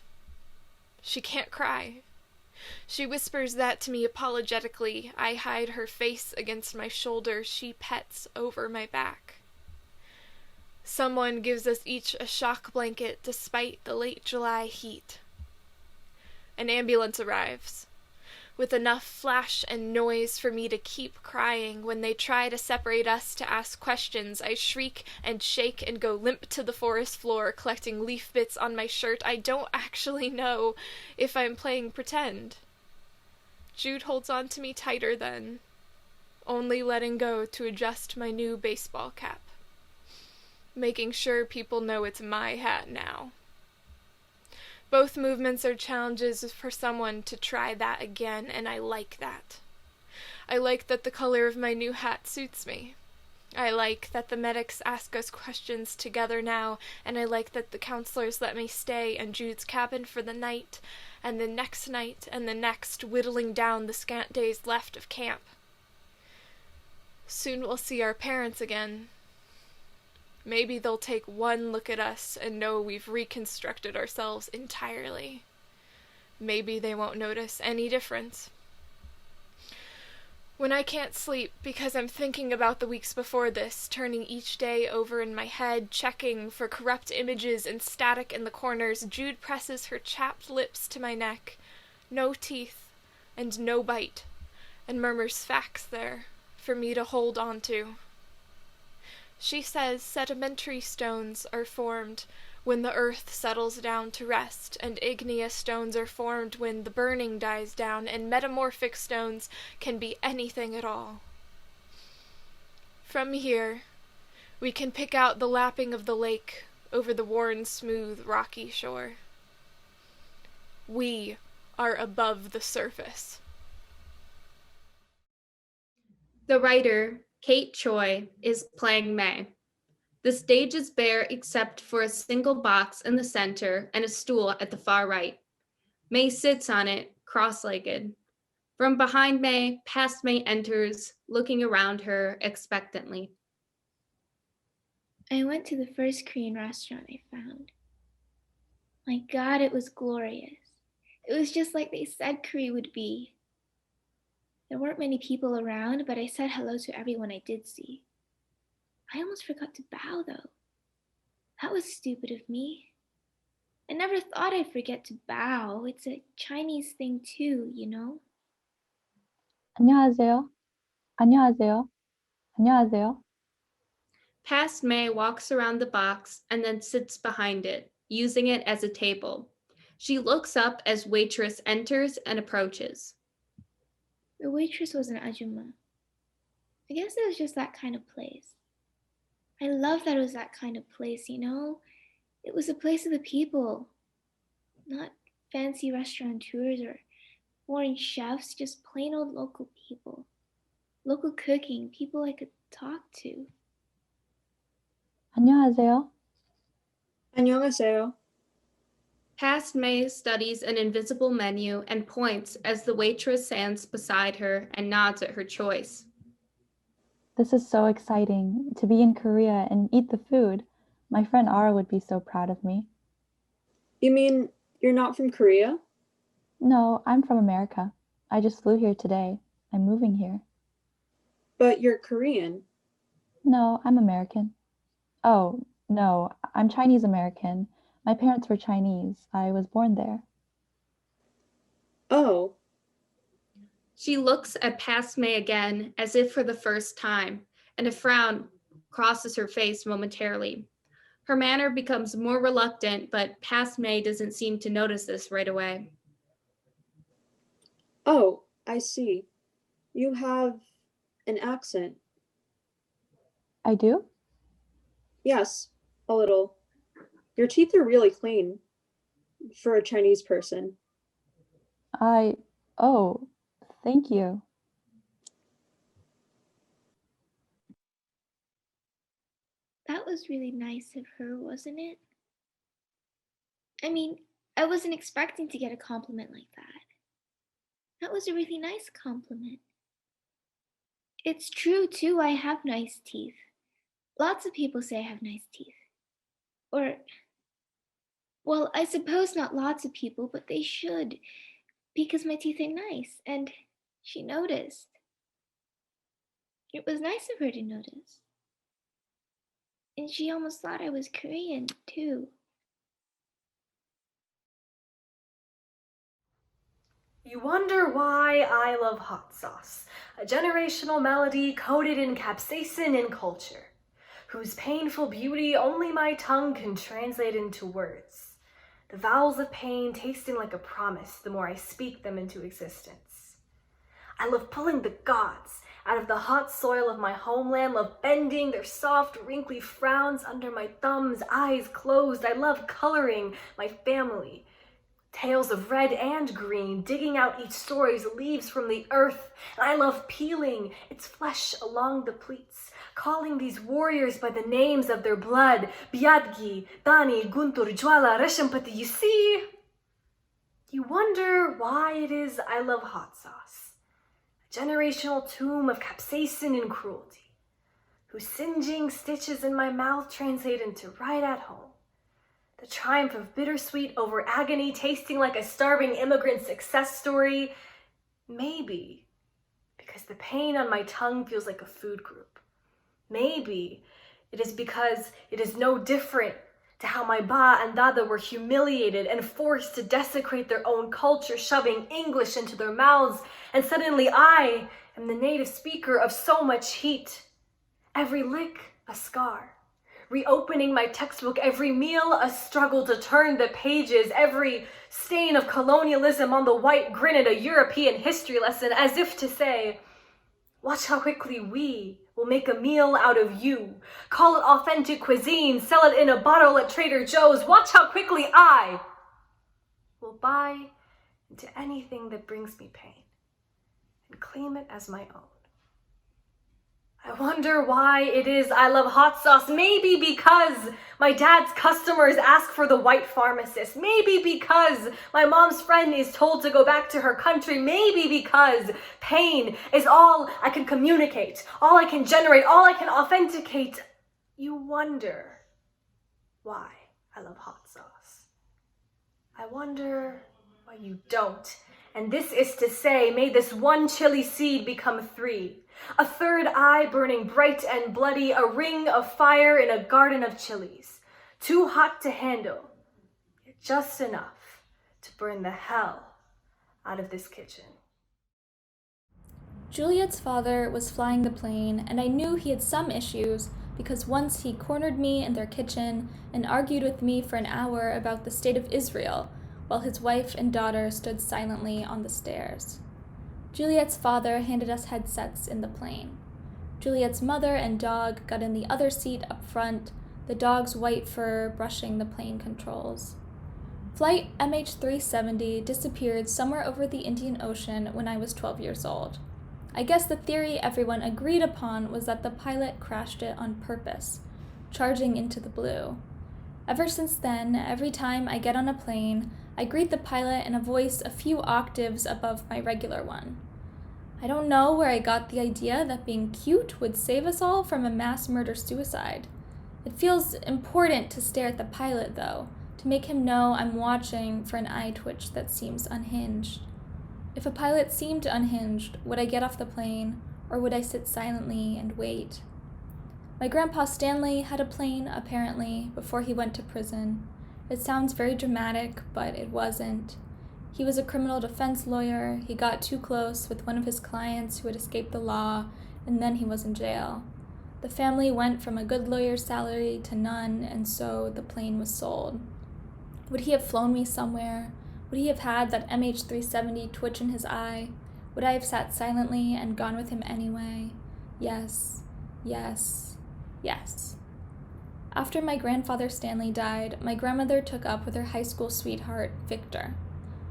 She can't cry. She whispers that to me apologetically. I hide her face against my shoulder. She pets over my back. Someone gives us each a shock blanket despite the late July heat. An ambulance arrives, with enough flash and noise for me to keep crying. When they try to separate us to ask questions, I shriek and shake and go limp to the forest floor, collecting leaf bits on my shirt. I don't actually know if I'm playing pretend. Jude holds on to me tighter then, only letting go to adjust my new baseball cap, making sure people know it's my hat now. Both movements are challenges for someone to try that again, and I like that. I like that the color of my new hat suits me. I like that the medics ask us questions together now, and I like that the counselors let me stay in Jude's cabin for the night, and the next night, and the next, whittling down the scant days left of camp. Soon we'll see our parents again. Maybe they'll take one look at us and know we've reconstructed ourselves entirely. Maybe they won't notice any difference. When I can't sleep because I'm thinking about the weeks before this, turning each day over in my head, checking for corrupt images and static in the corners, Jude presses her chapped lips to my neck, no teeth and no bite, and murmurs facts there for me to hold on to. She says sedimentary stones are formed when the earth settles down to rest, and igneous stones are formed when the burning dies down, and metamorphic stones can be anything at all. From here, we can pick out the lapping of the lake over the worn, smooth, rocky shore. We are above the surface. The writer, Kate Choi, is playing May. The stage is bare except for a single box in the center and a stool at the far right. May sits on it, cross-legged. From behind May, past May enters, looking around her expectantly. I went to the first Korean restaurant I found. My God, it was glorious. It was just like they said Korea would be. There weren't many people around, but I said hello to everyone I did see. I almost forgot to bow, though. That was stupid of me. I never thought I'd forget to bow. It's a Chinese thing too, you know? 안녕하세요. 안녕하세요. 안녕하세요. Past May walks around the box and then sits behind it, using it as a table. She looks up as waitress enters and approaches. The waitress was an ajumma. I guess it was just that kind of place. I love that it was that kind of place, you know? It was a place of the people. Not fancy restaurateurs or foreign chefs, just plain old local people. Local cooking, people I could talk to. 안녕하세요. 안녕하세요. Past May studies an invisible menu and points as the waitress stands beside her and nods at her choice. This is so exciting, to be in Korea and eat the food. My friend Ara would be so proud of me. You mean you're not from Korea? No, I'm from America. I just flew here today. I'm moving here. But you're Korean. No, I'm American. Oh, no, I'm Chinese American. My parents were Chinese. I was born there. Oh. She looks at Past May again as if for the first time, and a frown crosses her face momentarily. Her manner becomes more reluctant, but Past May doesn't seem to notice this right away. Oh, I see. You have an accent. I do? Yes, a little. Your teeth are really clean for a Chinese person. Oh, thank you. That was really nice of her, wasn't it? I mean, I wasn't expecting to get a compliment like that. That was a really nice compliment. It's true, too, I have nice teeth. Lots of people say I have nice teeth. Or, well, I suppose not lots of people, but they should, because my teeth are nice, and she noticed. It was nice of her to notice. And she almost thought I was Korean, too. You wonder why I love hot sauce, a generational melody coated in capsaicin and culture, whose painful beauty only my tongue can translate into words. The vowels of pain tasting like a promise the more I speak them into existence. I love pulling the gods out of the hot soil of my homeland, love bending their soft, wrinkly frowns under my thumbs, eyes closed. I love coloring my family. Tales of red and green, digging out each story's leaves from the earth. And I love peeling its flesh along the pleats, calling these warriors by the names of their blood. Biadgi, Dani, Guntur, Jwala, Reshampati. You see? You wonder why it is I love hot sauce. A generational tomb of capsaicin and cruelty, whose singeing stitches in my mouth translate into right at home. The triumph of bittersweet over agony, tasting like a starving immigrant success story. Maybe because the pain on my tongue feels like a food group. Maybe it is because it is no different to how my ba and dada were humiliated and forced to desecrate their own culture, shoving English into their mouths, and suddenly I am the native speaker of so much heat. Every lick, a scar. Reopening my textbook, every meal a struggle to turn the pages, every stain of colonialism on the white grin a European history lesson, as if to say, watch how quickly we will make a meal out of you. Call it authentic cuisine, sell it in a bottle at Trader Joe's. Watch how quickly I will buy into anything that brings me pain and claim it as my own. I wonder why it is I love hot sauce. Maybe because my dad's customers ask for the white pharmacist. Maybe because my mom's friend is told to go back to her country. Maybe because pain is all I can communicate, all I can generate, all I can authenticate. You wonder why I love hot sauce. I wonder why you don't. And this is to say, may this one chili seed become three. A third eye burning bright and bloody, a ring of fire in a garden of chilies. Too hot to handle, yet just enough to burn the hell out of this kitchen. Juliet's father was flying the plane, and I knew he had some issues because once he cornered me in their kitchen and argued with me for an hour about the state of Israel, while his wife and daughter stood silently on the stairs. Juliet's father handed us headsets in the plane. Juliet's mother and dog got in the other seat up front, the dog's white fur brushing the plane controls. Flight MH370 disappeared somewhere over the Indian Ocean when I was 12 years old. I guess the theory everyone agreed upon was that the pilot crashed it on purpose, charging into the blue. Ever since then, every time I get on a plane, I greet the pilot in a voice a few octaves above my regular one. I don't know where I got the idea that being cute would save us all from a mass murder-suicide. It feels important to stare at the pilot, though, to make him know I'm watching for an eye twitch that seems unhinged. If a pilot seemed unhinged, would I get off the plane, or would I sit silently and wait? My grandpa Stanley had a plane, apparently, before he went to prison. It sounds very dramatic, but it wasn't. He was a criminal defense lawyer. He got too close with one of his clients who had escaped the law, and then he was in jail. The family went from a good lawyer's salary to none, and so the plane was sold. Would he have flown me somewhere? Would he have had that MH370 twitch in his eye? Would I have sat silently and gone with him anyway? Yes, yes, yes. After my grandfather Stanley died, my grandmother took up with her high school sweetheart, Victor.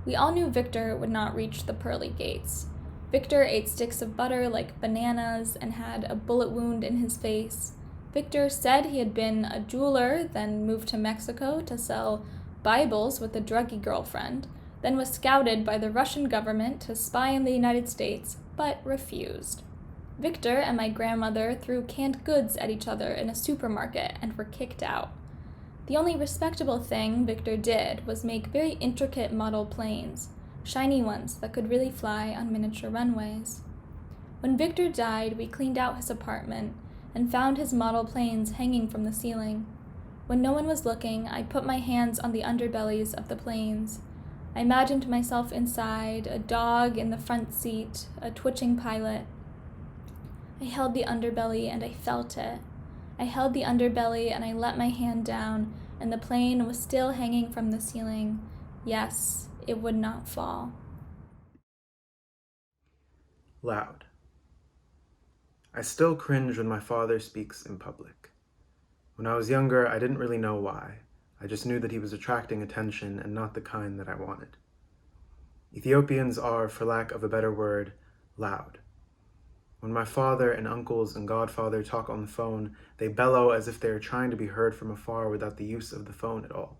We all knew Victor would not reach the pearly gates. Victor ate sticks of butter like bananas and had a bullet wound in his face. Victor said he had been a jeweler, then moved to Mexico to sell Bibles with a druggy girlfriend, then was scouted by the Russian government to spy in the United States, but refused. Victor and my grandmother threw canned goods at each other in a supermarket and were kicked out. The only respectable thing Victor did was make very intricate model planes, shiny ones that could really fly on miniature runways. When Victor died, we cleaned out his apartment and found his model planes hanging from the ceiling. When no one was looking, I put my hands on the underbellies of the planes. I imagined myself inside, a dog in the front seat, a twitching pilot. I held the underbelly and I felt it. I held the underbelly and I let my hand down, and the plane was still hanging from the ceiling. Yes, it would not fall. Loud. I still cringe when my father speaks in public. When I was younger, I didn't really know why. I just knew that he was attracting attention and not the kind that I wanted. Ethiopians are, for lack of a better word, loud. When my father and uncles and godfather talk on the phone, they bellow as if they are trying to be heard from afar without the use of the phone at all.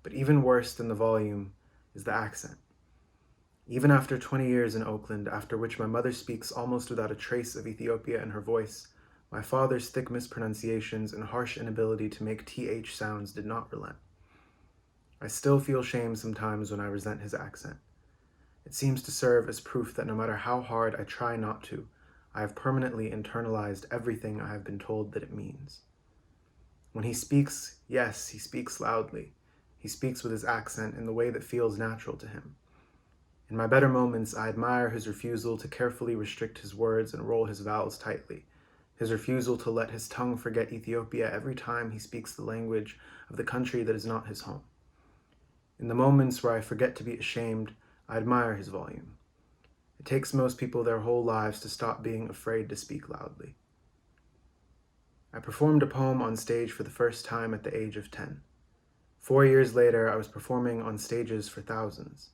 But even worse than the volume is the accent. Even after 20 years in Oakland, after which my mother speaks almost without a trace of Ethiopia in her voice, my father's thick mispronunciations and harsh inability to make TH sounds did not relent. I still feel shame sometimes when I resent his accent. It seems to serve as proof that no matter how hard I try not to, I have permanently internalized everything I have been told that it means. When he speaks, yes, he speaks loudly. He speaks with his accent in the way that feels natural to him. In my better moments, I admire his refusal to carefully restrict his words and roll his vowels tightly, his refusal to let his tongue forget Ethiopia every time he speaks the language of the country that is not his home. In the moments where I forget to be ashamed, I admire his volume. It takes most people their whole lives to stop being afraid to speak loudly. I performed a poem on stage for the first time at the age of 10. 4 years later, I was performing on stages for thousands.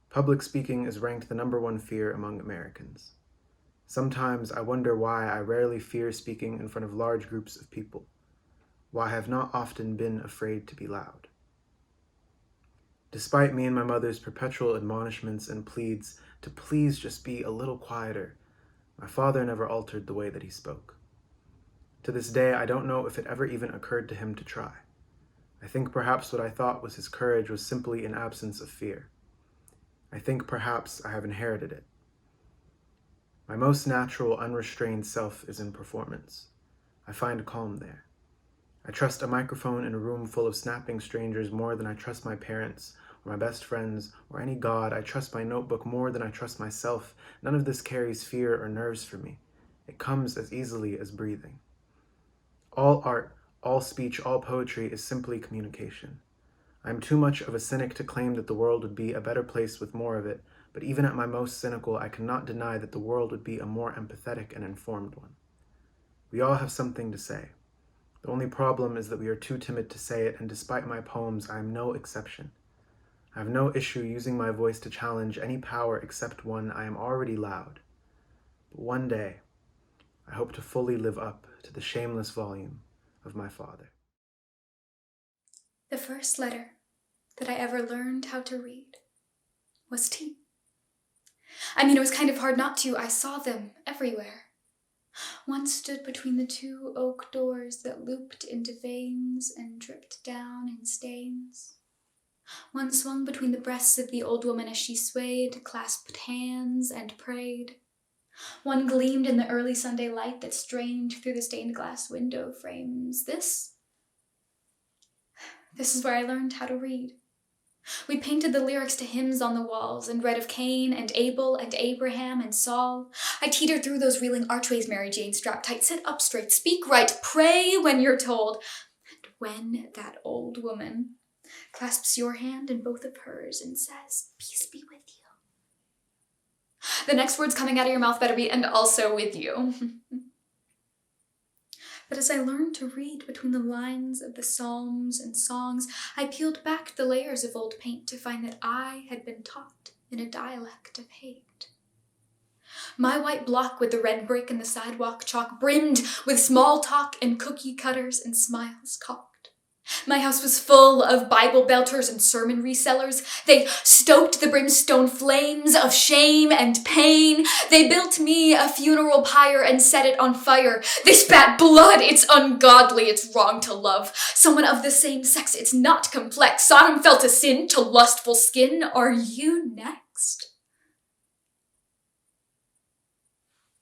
Public speaking is ranked the #1 fear among Americans. Sometimes I wonder why I rarely fear speaking in front of large groups of people, why I have not often been afraid to be loud. Despite me and my mother's perpetual admonishments and pleads to please just be a little quieter, my father never altered the way that he spoke. To this day, I don't know if it ever even occurred to him to try. I think perhaps what I thought was his courage was simply an absence of fear. I think perhaps I have inherited it. My most natural, unrestrained self is in performance. I find calm there. I trust a microphone in a room full of snapping strangers more than I trust my parents, or my best friends, or any god. I trust my notebook more than I trust myself. None of this carries fear or nerves for me. It comes as easily as breathing. All art, all speech, all poetry is simply communication. I am too much of a cynic to claim that the world would be a better place with more of it, but even at my most cynical, I cannot deny that the world would be a more empathetic and informed one. We all have something to say. The only problem is that we are too timid to say it, and despite my poems, I am no exception. I have no issue using my voice to challenge any power except one I am already loud. But one day, I hope to fully live up to the shameless volume of my father. The first letter that I ever learned how to read was T. It was kind of hard not to. I saw them everywhere. One stood between the two oak doors that looped into veins and dripped down in stains. One swung between the breasts of the old woman as she swayed, clasped hands, and prayed. One gleamed in the early Sunday light that strained through the stained glass window frames. This is where I learned how to read. We painted the lyrics to hymns on the walls and read of Cain and Abel and Abraham and Saul. I teetered through those reeling archways, Mary Jane, strap tight, sit up straight, speak right, pray when you're told. And when that old woman clasps your hand in both of hers and says, "Peace be with you," the next words coming out of your mouth better be, "and also with you." But as I learned to read between the lines of the psalms and songs, I peeled back the layers of old paint to find that I had been taught in a dialect of hate. My white block with the red brick and the sidewalk chalk brimmed with small talk and cookie cutters and smiles cocked. My house was full of Bible belters and sermon resellers. They stoked the brimstone flames of shame and pain. They built me a funeral pyre and set it on fire. They spat blood. It's ungodly. It's wrong to love someone of the same sex. It's not complex. Sodom felt a sin to lustful skin. Are you next?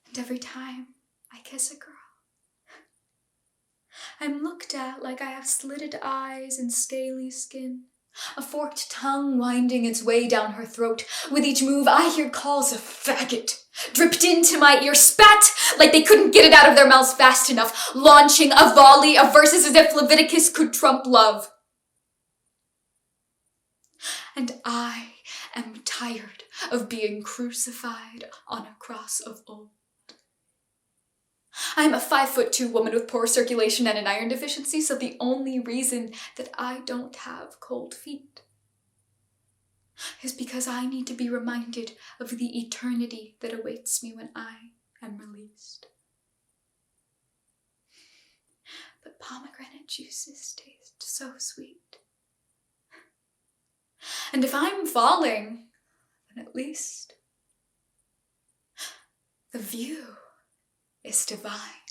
And every time I kiss a girl, I'm looked at like I have slitted eyes and scaly skin, a forked tongue winding its way down her throat. With each move, I hear calls of faggot dripped into my ear, spat like they couldn't get it out of their mouths fast enough, launching a volley of verses as if Leviticus could trump love. And I am tired of being crucified on a cross of old. I'm a 5'2" woman with poor circulation and an iron deficiency, so the only reason that I don't have cold feet is because I need to be reminded of the eternity that awaits me when I am released. But pomegranate juices taste so sweet. And if I'm falling, then at least the view is divine.